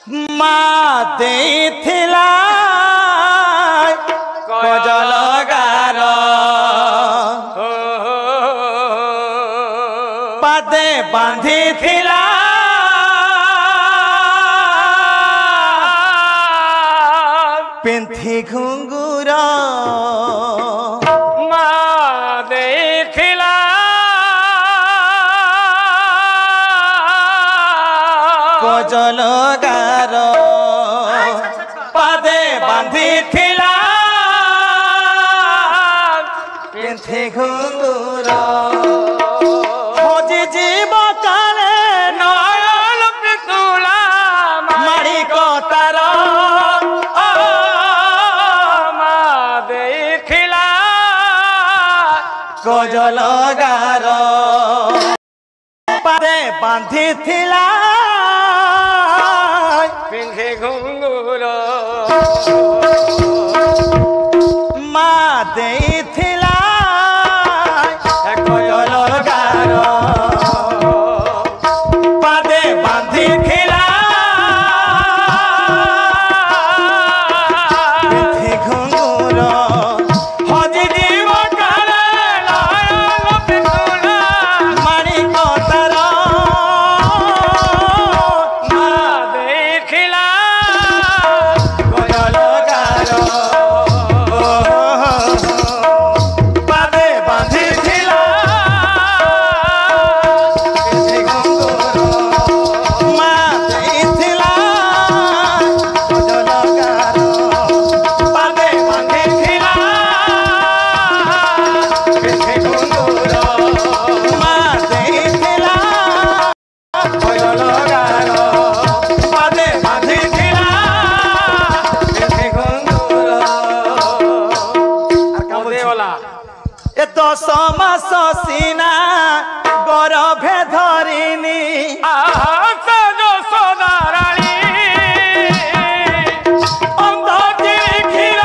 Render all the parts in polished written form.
মা ଦେଇଥିଲା କଜଲ ଗାର ପାଦେ ବାନ୍ଧିଥିଲା ପିନ୍ଥି ଘୁଙ୍ଗୁର ମା ଦେଇଥିଲା କଜଲ ଗାର ପାଦେ ବାନ୍ଧିଥିଲା ପିନ୍ଥି ଘୁଙ୍ଗୁର ଖୋଜି ଯିବ କାଳେ ନୟନ ପିତୁଳା ମାଡ଼ି କତାର ମା ଦେଇଥିଲା କଜଲ ଗାର ପାଦେ ବାନ୍ଧିଥିଲା ପିନ୍ଧି ଘୁଙ୍ଗୁର ମା ଦେଇଥିଲା କଜଲ ଗାର ପାଦେ ବାନ୍ଧିଥିଲା ପିନ୍ଥି ଘୁଙ୍ଗୁର ହଜି ଯିବ କାଳେ ନୟନ ପିତୁଳା ମାଡ଼ି କତାର ମା ଦେଇଥିଲା କଜଲ ଗାର ପାଦେ ବାନ୍ଧିଥିଲା ପିନ୍ଥି ଘୁଙ୍ଗୁର ମା ଦେଇଥିଲା କଜଲ ଗାର ପାଦେ ବାନ୍ଧିଥିଲା ପିନ୍ଥି ଘୁଙ୍ଗୁର ମା ଦେଇଥିଲା କଜଲ ଗାର ପାଦେ ବାନ୍ଧିଥିଲା ପିନ୍ଥି ଘୁଙ୍ଗୁର ଦେওলা এ 10 মাস সিনা গর্ভে ধরিনি যশোদারানী অন্ধটি ক্ষীর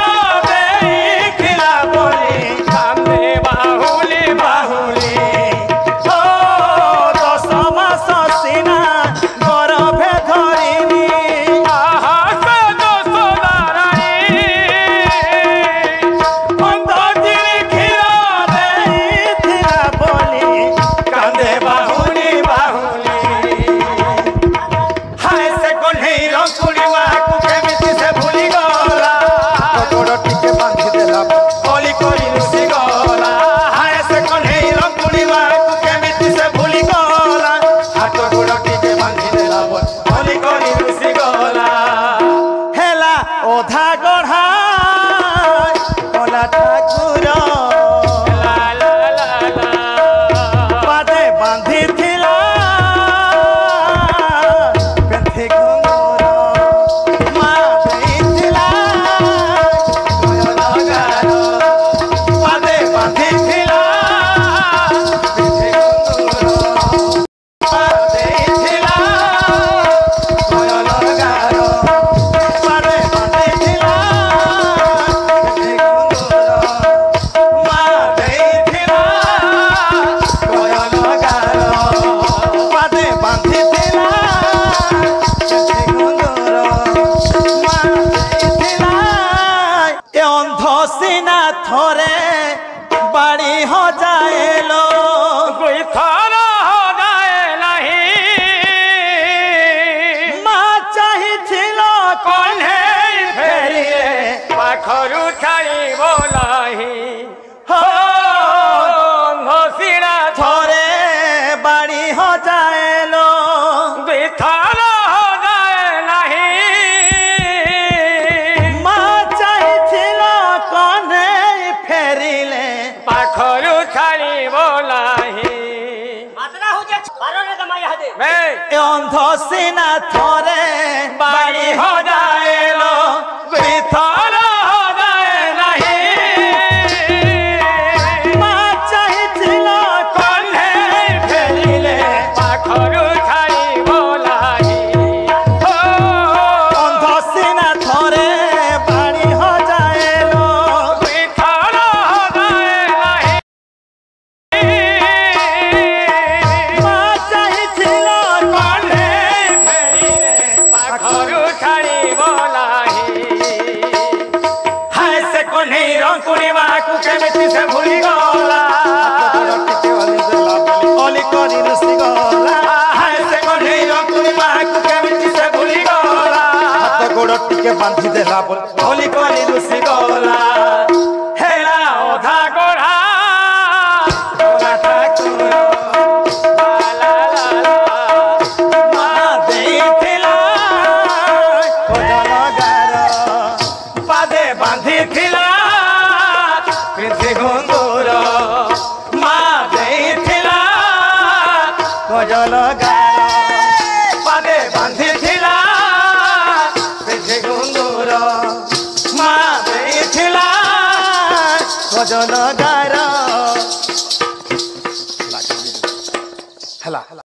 দেখিলা বলি কান্দে বাহুলি বাহুলি ও 10 মাস সিনা গর্ভে ধরিনি যশোদারানী অন্ধটি ক্ষীর দেখিলা বলি কান্দে বাহুলি বাহুলি হায় সে কন্হেই রঙ্কুড়ি মাকু কেমিতি সে ভুলি গলা গোড় টিকে বাঁধি দেলা বলি করি লুসি গলা হায় সে কন্হেই রঙ্কুড়ি মাকু কেমিতি সে ভুলি গলা হাত গোড় টিকে বাঁধি দেলা বলি করি লুসি গলা হেলা ওধা গড়া কলা ঠাকুর লা লা লা লা পাদে বাঁধিଥିଲା পিন্থি ঘুঙ্গুর মা ଦେଇଥିଲା କଜଲ ଗାର ପାଦେ ବାନ୍ଧିଥିଲା ପିନ୍ଥି ଘୁଙ୍ଗୁର ମା ଦେଇଥିଲା କଜଲ ଗାର ପାଦେ ବାନ୍ଧିଥିଲା ପିନ୍ଥି ଘୁଙ୍ଗୁର ମା ଦେଇଥିଲା କଜଲ ଗାର ପାଦେ ବାନ୍ଧିଥିଲା ପିନ୍ଥି ଘୁଙ୍ଗୁର ମା ଦେଇଥିଲା ଏ ଅନ୍ଧ ସିନା ଥରେ ବାଡ଼ି ହଜାଏଲୋ গুইথর হদায় নাহি মা চাহিছিল কন্হেই ফেরিলে পাখরু ছাড়িব নাহি হো ঘষিরা ଥରେ ବାଡ଼ି ହଜାଏଲୋ গুইথর হদায় নাহি মা চাহিছিল কন্হেই ফেরিলে পাখরু ছাড়িব নাহি এ অন্ধ সিনা ଥରେ বাড়ি হজাएलो গুইথর হদায় নাহি মা চাহিছিল কন্হেই ফেরিলে পাখরু ছাড়িব নাহি অন্ধ সিনা ଥରେ বাড়ি হজাएলো গুইথর হদায় নাহি মা চাহিছিল ରଙ୍କୁଣି ମାକୁ କେମିତି ସେ ଭୁଲି ଗଲା ଟିକେ ବାନ୍ଧିଦେଲା ବୋଲି କରି ରୁଷି ଗଲା ସେ କଣ୍ଢେଇ ରଙ୍କୁଣି ମାକୁ କେମିତି ସେ ଭୁଲି ଗଲା ହାତ ଗୋଡ଼ ଟିକେ ବାନ୍ଧିଦେଲା ବୋଲି ଭୁଲି କରି ରୁଷି ଗଲା ହେଲା ଅଧା ଗଢା ବାନ୍ଧିଥିଲା ପିଠି ଘୁଙ୍ଗୁର ମା ଦେଇଥିଲା ଗଜଲ ଗାର ପାଦେ ବାନ୍ଧିଥିଲା ପିଠି ଘୁଙ୍ଗୁର ମା ଦେଇଥିଲା ଗଜଲ ଗାର